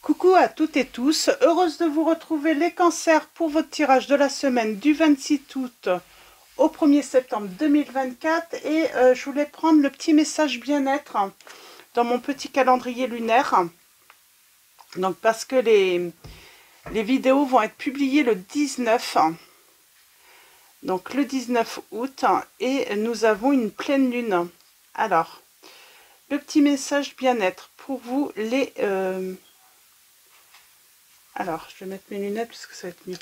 Coucou à toutes et tous, heureuse de vous retrouver les cancers pour votre tirage de la semaine du 26 août au 1er septembre 2024 et je voulais prendre le petit message bien-être dans mon petit calendrier lunaire. Donc parce que les vidéos vont être publiées le 19, donc le 19 août et nous avons une pleine lune. Alors, le petit message bien-être pour vous les... Alors, je vais mettre mes lunettes parce que ça va être mieux.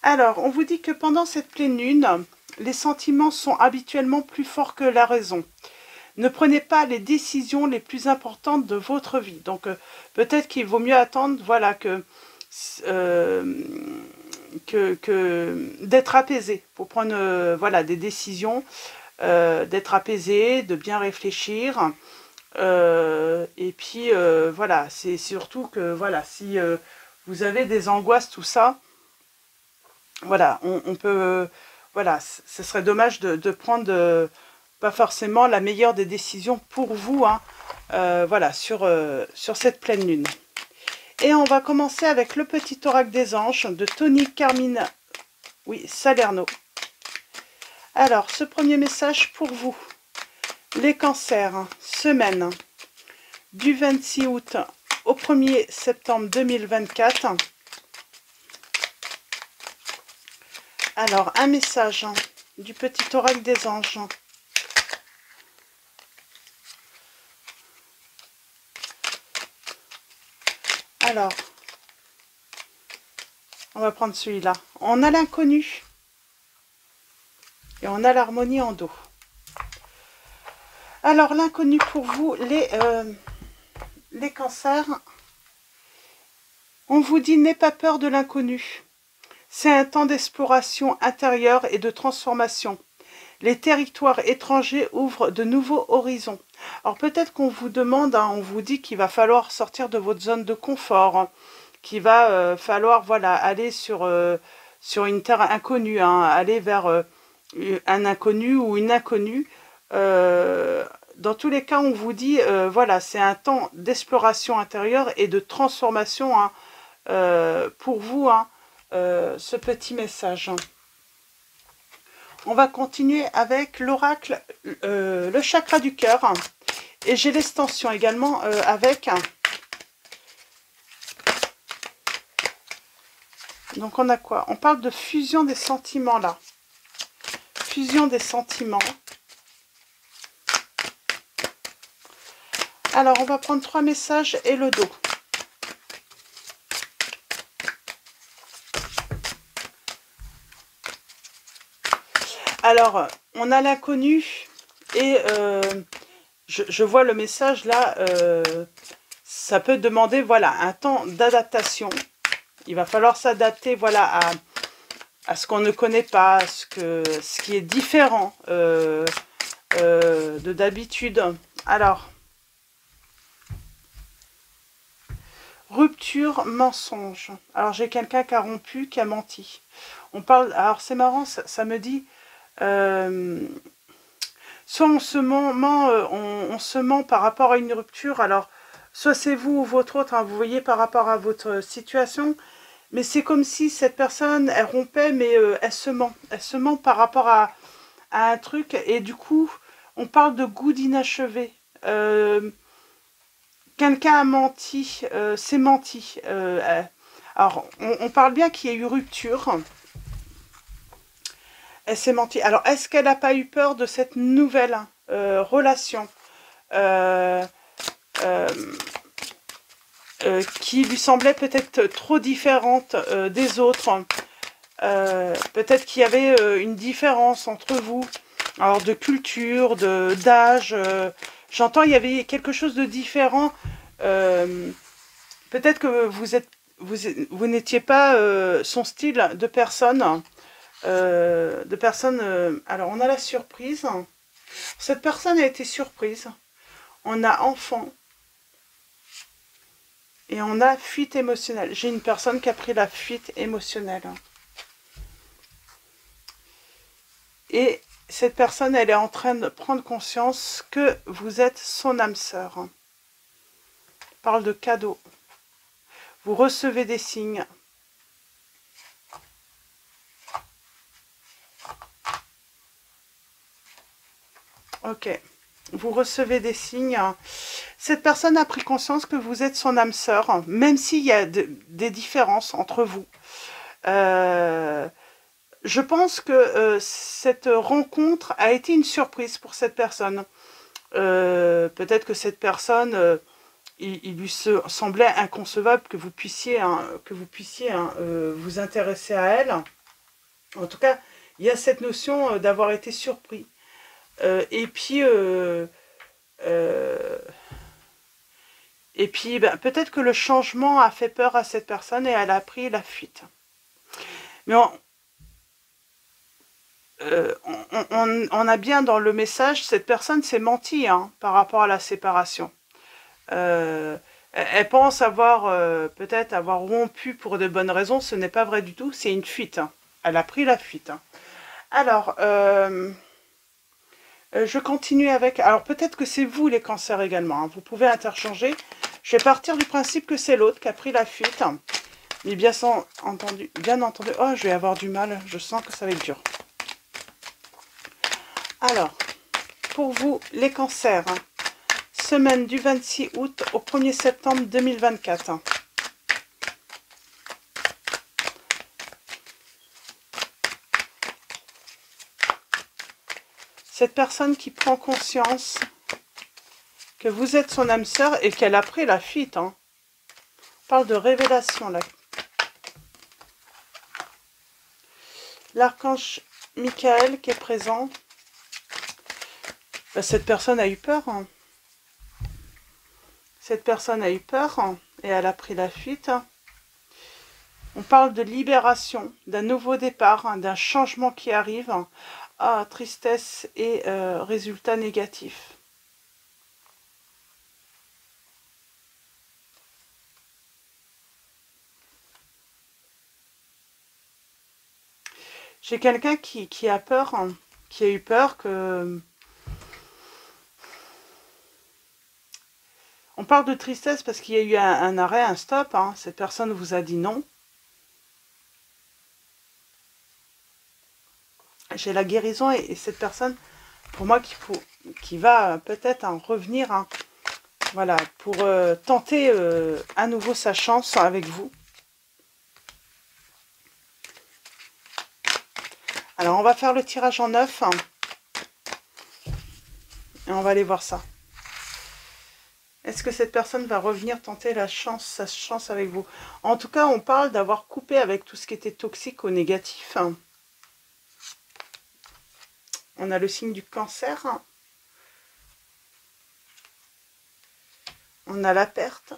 Alors, on vous dit que pendant cette pleine lune, les sentiments sont habituellement plus forts que la raison. Ne prenez pas les décisions les plus importantes de votre vie. Donc, peut-être qu'il vaut mieux attendre, voilà, que d'être apaisé pour prendre, voilà, des décisions, d'être apaisé, de bien réfléchir. Et puis voilà, c'est surtout que voilà, si vous avez des angoisses, tout ça, voilà, on peut, voilà, ce serait dommage de prendre pas forcément la meilleure des décisions pour vous, hein, voilà, sur cette pleine lune. Et on va commencer avec le petit oracle des anges de Tony Carmine, oui, Salerno. Alors, ce premier message pour vous, les cancers, semaine du 26 août au 1er septembre 2024. Alors, un message du petit oracle des anges. Alors, on va prendre celui-là. On a l'inconnu et on a l'harmonie en dos. Alors, l'inconnu pour vous, les cancers, on vous dit n'aie pas peur de l'inconnu. C'est un temps d'exploration intérieure et de transformation. Les territoires étrangers ouvrent de nouveaux horizons. Alors peut-être qu'on vous demande, hein, on vous dit qu'il va falloir sortir de votre zone de confort, hein, qu'il va falloir voilà, aller sur une terre inconnue, hein, aller vers un inconnu ou une inconnue. Dans tous les cas, on vous dit, voilà, c'est un temps d'exploration intérieure et de transformation, hein, pour vous, hein, ce petit message. On va continuer avec l'oracle, le chakra du cœur. Et j'ai l'extension également avec. Donc on a quoi? On parle de fusion des sentiments là. Fusion des sentiments. Alors, on va prendre 3 messages et le dos. Alors, on a l'inconnu et je vois le message là, ça peut demander, voilà, un temps d'adaptation. Il va falloir s'adapter, voilà, à ce qu'on ne connaît pas, ce qui est différent de d'habitude. Alors, rupture, mensonge. Alors, j'ai quelqu'un qui a rompu, qui a menti. On parle, alors c'est marrant, ça me dit, soit on se ment par rapport à une rupture, alors, soit c'est vous ou votre autre, hein, vous voyez, par rapport à votre situation, mais c'est comme si cette personne, elle rompait, mais elle se ment par rapport à un truc, et du coup, on parle de goût d'inachevé. Quelqu'un a menti, c'est menti. Alors, on parle bien qu'il y a eu rupture. Elle s'est menti. Alors, est-ce qu'elle n'a pas eu peur de cette nouvelle relation qui lui semblait peut-être trop différente des autres? Peut-être qu'il y avait une différence entre vous, alors de culture, d'âge. J'entends il y avait quelque chose de différent. Peut-être que vous n'étiez pas son style de personne. Alors on a la surprise. Cette personne a été surprise. On a enfant. Et on a fuite émotionnelle. J'ai une personne qui a pris la fuite émotionnelle. Et cette personne, elle est en train de prendre conscience que vous êtes son âme sœur. On parle de cadeau. Vous recevez des signes. Ok. Vous recevez des signes. Cette personne a pris conscience que vous êtes son âme sœur, même s'il y a des différences entre vous. Je pense que cette rencontre a été une surprise pour cette personne. Peut-être que cette personne, il lui semblait inconcevable que vous puissiez, vous intéresser à elle. En tout cas, il y a cette notion d'avoir été surpris. Et puis, ben, peut-être que le changement a fait peur à cette personne et elle a pris la fuite. Mais on a bien dans le message, cette personne s'est menti par rapport à la séparation. Elle pense avoir peut-être avoir rompu pour de bonnes raisons, ce n'est pas vrai du tout, c'est une fuite. Elle a pris la fuite. Alors, je continue avec... Alors peut-être que c'est vous les cancers également, vous pouvez interchanger. Je vais partir du principe que c'est l'autre qui a pris la fuite. Mais bien entendu, oh je vais avoir du mal, je sens que ça va être dur. Alors, pour vous les cancers, semaine du 26 août au 1er septembre 2024. Cette personne qui prend conscience que vous êtes son âme sœur et qu'elle a pris la fuite. On parle de révélation là. L'archange Michael qui est présent. Ben, cette personne a eu peur. Cette personne a eu peur et elle a pris la fuite. On parle de libération, d'un nouveau départ, d'un changement qui arrive. Ah, tristesse et résultats négatifs. J'ai quelqu'un qui a peur, qui a eu peur que... On parle de tristesse parce qu'il y a eu un arrêt, un stop. Cette personne vous a dit non. J'ai la guérison et cette personne, pour moi, qui va peut-être revenir, voilà, pour tenter à nouveau sa chance avec vous. Alors, on va faire le tirage en 9. Et on va aller voir ça. Est-ce que cette personne va revenir tenter sa chance avec vous? En tout cas, on parle d'avoir coupé avec tout ce qui était toxique ou négatif. On a le signe du cancer. On a la perte.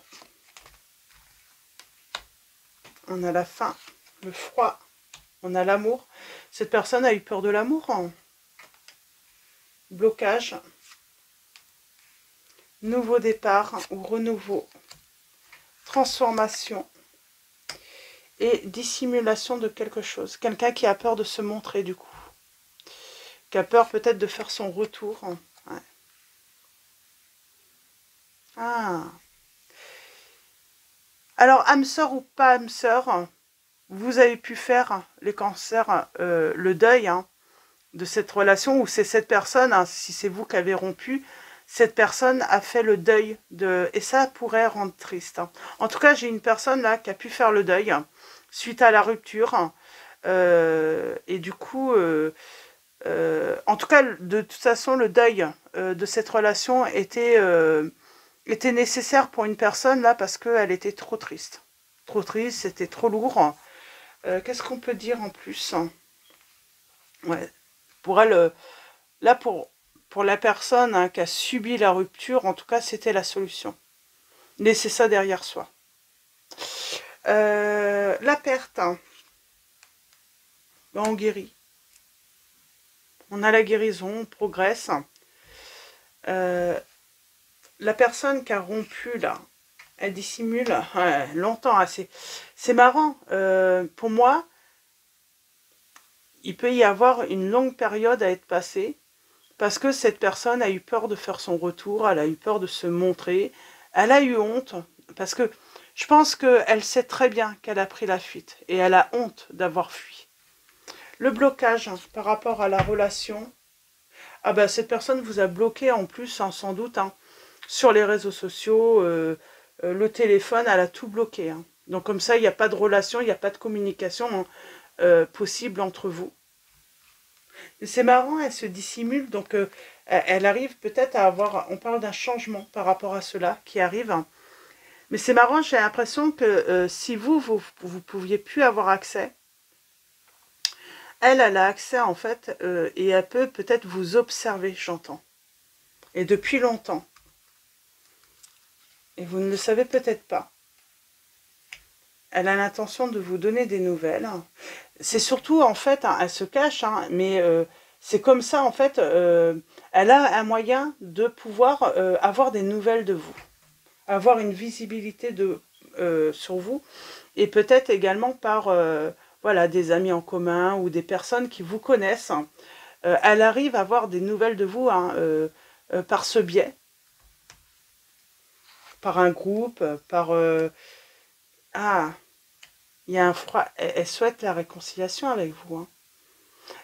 On a la faim, le froid. On a l'amour. Cette personne a eu peur de l'amour. Blocage. Nouveau départ ou renouveau. Transformation. Et dissimulation de quelque chose. Quelqu'un qui a peur de se montrer du coup. Qui a peur peut-être de faire son retour. Ouais. Ah. Alors, âme sœur ou pas âme sœur, vous avez pu faire, les cancers, le deuil de cette relation, ou c'est cette personne, si c'est vous qui avez rompu, cette personne a fait le deuil de... Et ça pourrait rendre triste. En tout cas, j'ai une personne là qui a pu faire le deuil suite à la rupture. Et du coup... en tout cas, de toute façon, le deuil de cette relation était nécessaire pour une personne, là, parce qu'elle était trop triste. Trop triste, c'était trop lourd. Qu'est-ce qu'on peut dire en plus? Ouais. Pour elle, là, pour la personne qui a subi la rupture, en tout cas, c'était la solution. Laisser ça derrière soi. La perte. Ben, on guérit. On a la guérison, on progresse. La personne qui a rompu, là, elle dissimule longtemps. C'est marrant. Pour moi, il peut y avoir une longue période à être passée parce que cette personne a eu peur de faire son retour, elle a eu peur de se montrer, elle a eu honte. Parce que Je pense qu'elle sait très bien qu'elle a pris la fuite et elle a honte d'avoir fui. Le blocage hein, par rapport à la relation. Ah ben cette personne vous a bloqué en plus, hein, sans doute, hein, sur les réseaux sociaux, le téléphone, elle a tout bloqué. Hein. Donc comme ça, il n'y a pas de relation, il n'y a pas de communication possible entre vous. C'est marrant, elle se dissimule, donc elle arrive peut-être à avoir, on parle d'un changement par rapport à cela qui arrive. Hein. Mais c'est marrant, j'ai l'impression que si vous pouviez plus avoir accès, elle a accès en fait, et elle peut peut-être vous observer, j'entends. Et depuis longtemps. Et vous ne le savez peut-être pas. Elle a l'intention de vous donner des nouvelles. C'est surtout, en fait, hein, elle se cache, hein, mais c'est comme ça, en fait, elle a un moyen de pouvoir avoir des nouvelles de vous. Avoir une visibilité sur vous. Et peut-être également par voilà, des amis en commun ou des personnes qui vous connaissent. Elle arrive à avoir des nouvelles de vous hein, par ce biais. Par un groupe, par... ah, il y a un froid. Elle souhaite la réconciliation avec vous. Hein.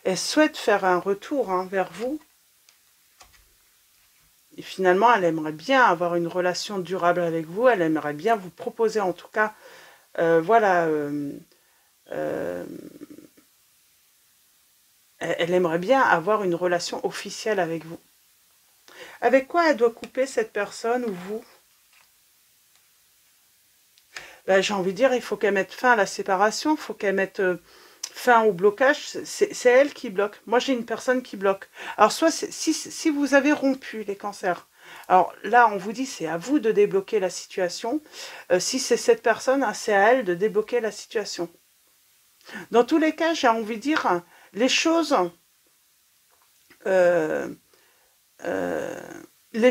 Elle souhaite faire un retour hein, vers vous. Et finalement, elle aimerait bien avoir une relation durable avec vous. Elle aimerait bien vous proposer, en tout cas, voilà... elle aimerait bien avoir une relation officielle avec vous. Avec quoi elle doit couper cette personne ou vous? Ben, j'ai envie de dire, il faut qu'elle mette fin à la séparation, il faut qu'elle mette fin au blocage. C'est elle qui bloque. Moi, j'ai une personne qui bloque. Alors, soit si vous avez rompu les cancers, alors là, on vous dit, c'est à vous de débloquer la situation. Si c'est cette personne, hein, c'est à elle de débloquer la situation. Dans tous les cas, j'ai envie de dire, les choses... les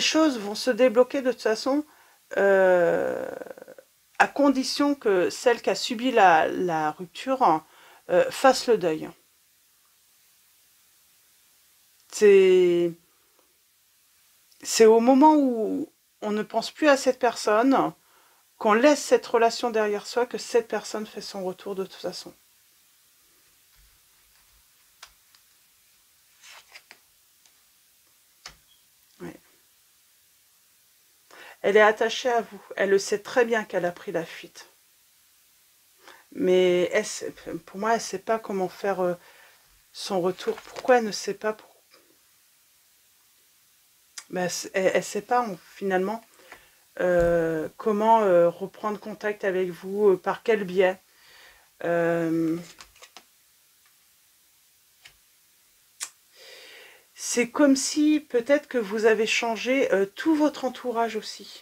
choses vont se débloquer de toute façon à condition que celle qui a subi la rupture fasse le deuil. C'est au moment où on ne pense plus à cette personne, qu'on laisse cette relation derrière soi, que cette personne fait son retour de toute façon. Ouais. Elle est attachée à vous. Elle le sait très bien qu'elle a pris la fuite. Mais pour moi, elle ne sait pas comment faire son retour. Pourquoi elle ne sait pas ben, elle ne sait pas, finalement, comment reprendre contact avec vous, par quel biais. C'est comme si peut-être que vous avez changé tout votre entourage aussi.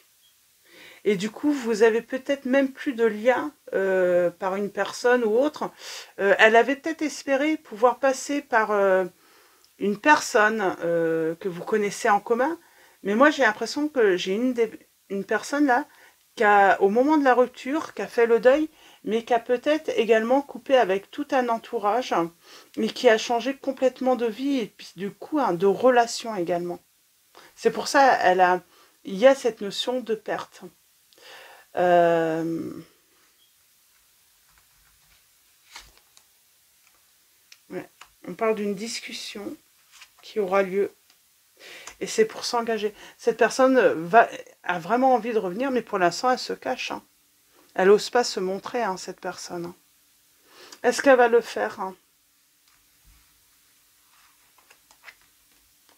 Et du coup, vous avez peut-être même plus de lien par une personne ou autre. Elle avait peut-être espéré pouvoir passer par une personne que vous connaissez en commun. Mais moi, j'ai l'impression que j'ai une personne là qui a, au moment de la rupture, qui a fait le deuil, mais qui a peut-être également coupé avec tout un entourage, mais qui a changé complètement de vie et puis du coup hein, de relation également. C'est pour ça il y a cette notion de perte. Ouais. On parle d'une discussion qui aura lieu. Et c'est pour s'engager. Cette personne a vraiment envie de revenir, mais pour l'instant, elle se cache. Hein. Elle n'ose pas se montrer, hein, cette personne. Hein. Est-ce qu'elle va le faire hein?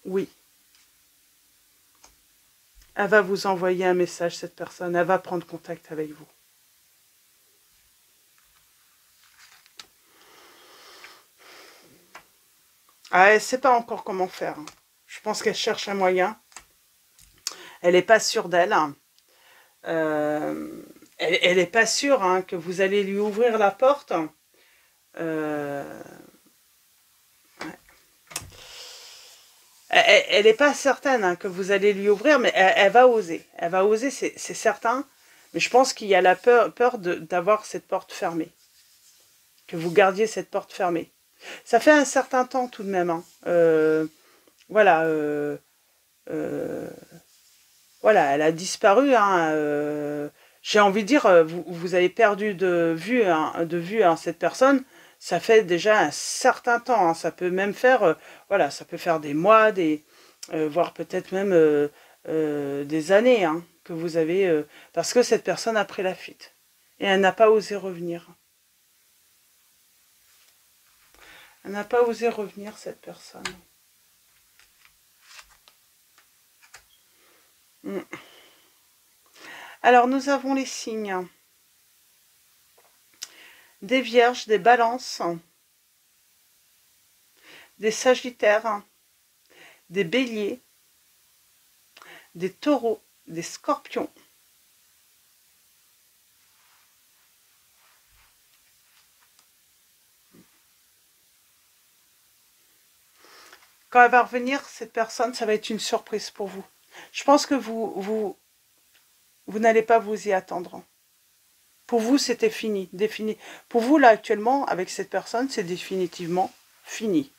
Oui. Elle va vous envoyer un message, cette personne. Elle va prendre contact avec vous. Ah, elle ne sait pas encore comment faire. Hein. Je pense qu'elle cherche un moyen. Elle n'est pas sûre d'elle. Elle n'est pas sûre hein, que vous allez lui ouvrir la porte. Elle n'est pas certaine hein, que vous allez lui ouvrir, mais elle va oser. Elle va oser, c'est certain. Mais je pense qu'il y a la peur d'avoir cette porte fermée. Que vous gardiez cette porte fermée. Ça fait un certain temps tout de même. Hein. Voilà. Voilà, elle a disparu. Hein, j'ai envie de dire, vous avez perdu de vue, cette personne, ça fait déjà un certain temps, hein. Ça peut même faire, voilà, ça peut faire des mois, voire peut-être même des années, hein, que vous avez, parce que cette personne a pris la fuite. Et elle n'a pas osé revenir. Elle n'a pas osé revenir, cette personne. Alors, nous avons les signes des Vierges, des Balances, des Sagittaires, des Béliers, des Taureaux, des Scorpions. Quand elle va revenir, cette personne, ça va être une surprise pour vous. Je pense que vous n'allez pas vous y attendre. Pour vous, c'était fini, défini. Pour vous, là, actuellement, avec cette personne, c'est définitivement fini.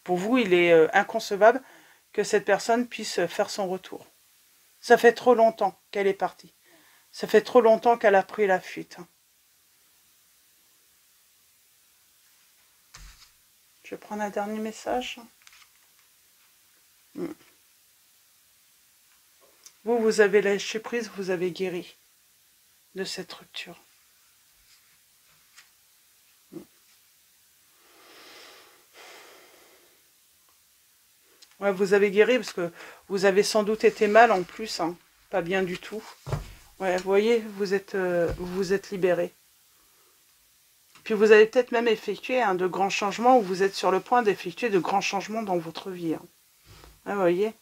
Pour vous, il est inconcevable que cette personne puisse faire son retour. Ça fait trop longtemps qu'elle est partie. Ça fait trop longtemps qu'elle a pris la fuite. Je vais prendre un dernier message. Vous avez lâché prise, vous avez guéri de cette rupture. Ouais, vous avez guéri parce que vous avez sans doute été mal en plus, hein. Pas bien du tout. Ouais, vous voyez, vous vous êtes libéré. Puis vous avez peut-être même effectué de grands changements, ou vous êtes sur le point d'effectuer de grands changements dans votre vie. Hein. Ah, vous voyez.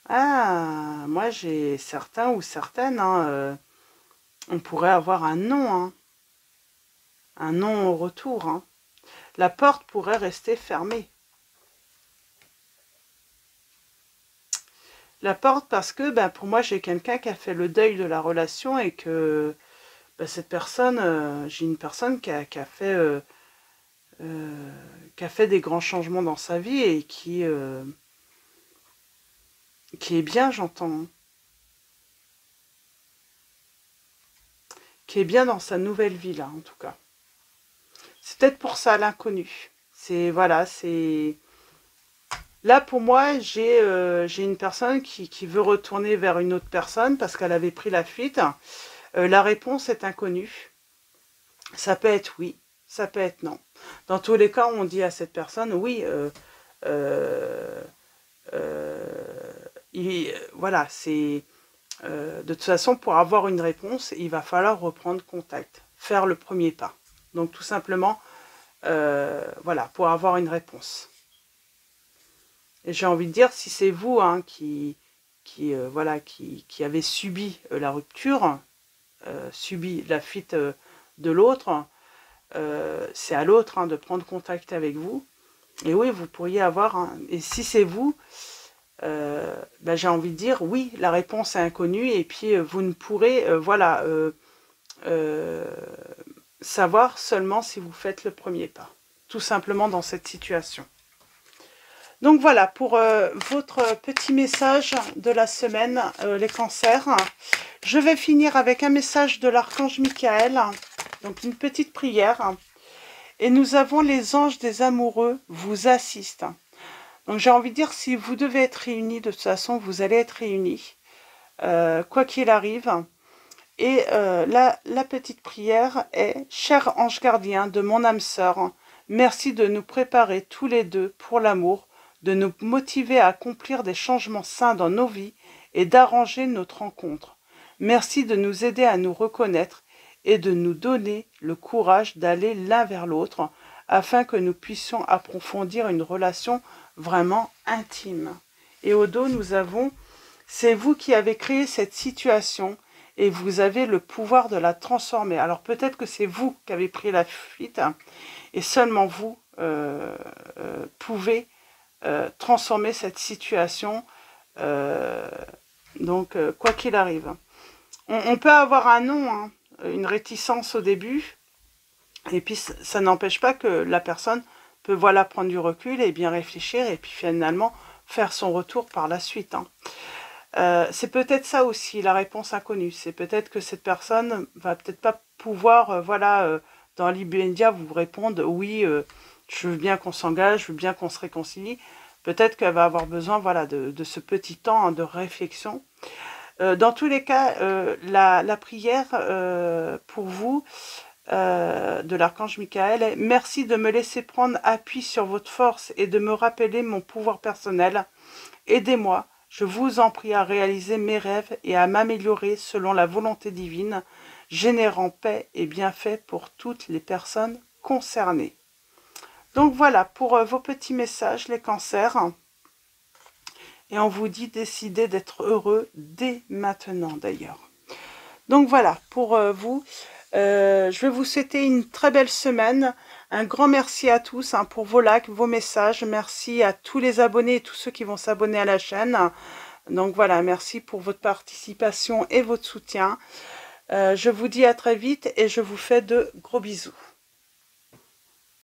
Ah, moi j'ai certains ou certaines, hein, on pourrait avoir un non, hein. Un non au retour. Hein. La porte pourrait rester fermée. La porte parce que pour moi j'ai quelqu'un qui a fait le deuil de la relation et que cette personne, j'ai une personne qui a fait des grands changements dans sa vie et qui est bien, j'entends. Qui est bien dans sa nouvelle vie là en tout cas. C'est peut-être pour ça l'inconnu. C'est voilà, c'est là pour moi j'ai une personne qui veut retourner vers une autre personne parce qu'elle avait pris la fuite. La réponse est inconnue. Ça peut être oui, ça peut être non. Dans tous les cas, on dit à cette personne oui. Voilà, c'est de toute façon pour avoir une réponse, il va falloir reprendre contact, faire le premier pas. Donc tout simplement, voilà, pour avoir une réponse. Et j'ai envie de dire, si c'est vous hein, qui avez subi la rupture, subi la fuite de l'autre, c'est à l'autre hein, de prendre contact avec vous. Et oui, vous pourriez avoir, et si c'est vous, j'ai envie de dire, oui, la réponse est inconnue, et puis vous ne pourrez, savoir seulement si vous faites le premier pas, tout simplement dans cette situation. Donc voilà, pour votre petit message de la semaine, les cancers. Je vais finir avec un message de l'archange Michael, donc une petite prière. Et nous avons les anges des amoureux vous assistent. Donc j'ai envie de dire, si vous devez être réunis, de toute façon, vous allez être réunis, quoi qu'il arrive. Et la petite prière est « Cher ange gardien de mon âme sœur, merci de nous préparer tous les deux pour l'amour, de nous motiver à accomplir des changements sains dans nos vies et d'arranger notre rencontre. Merci de nous aider à nous reconnaître et de nous donner le courage d'aller l'un vers l'autre afin que nous puissions approfondir une relation vraiment intime. » Et au dos, nous avons « C'est vous qui avez créé cette situation et vous avez le pouvoir de la transformer. » Alors peut-être que c'est vous qui avez pris la fuite et seulement vous pouvez transformer cette situation, donc quoi qu'il arrive. On peut avoir un non, hein, une réticence au début, et puis ça n'empêche pas que la personne peut prendre du recul et bien réfléchir, et puis finalement faire son retour par la suite. C'est peut-être ça aussi, la réponse inconnue. C'est peut-être que cette personne va peut-être pas pouvoir, voilà, dans l'immédiat vous répondre oui, je veux bien qu'on s'engage, je veux bien qu'on se réconcilie. Peut-être qu'elle va avoir besoin, voilà, de ce petit temps de réflexion. Dans tous les cas, la prière pour vous de l'archange Michael est: merci de me laisser prendre appui sur votre force et de me rappeler mon pouvoir personnel. Aidez-moi, je vous en prie, à réaliser mes rêves et à m'améliorer selon la volonté divine, générant paix et bienfaits pour toutes les personnes concernées. Donc voilà pour vos petits messages, les cancers. Et on vous dit: décidez d'être heureux dès maintenant d'ailleurs. Donc voilà pour vous. Je vais vous souhaiter une très belle semaine. Un grand merci à tous pour vos likes, vos messages. Merci à tous les abonnés et tous ceux qui vont s'abonner à la chaîne. Donc voilà, merci pour votre participation et votre soutien. Je vous dis à très vite et je vous fais de gros bisous.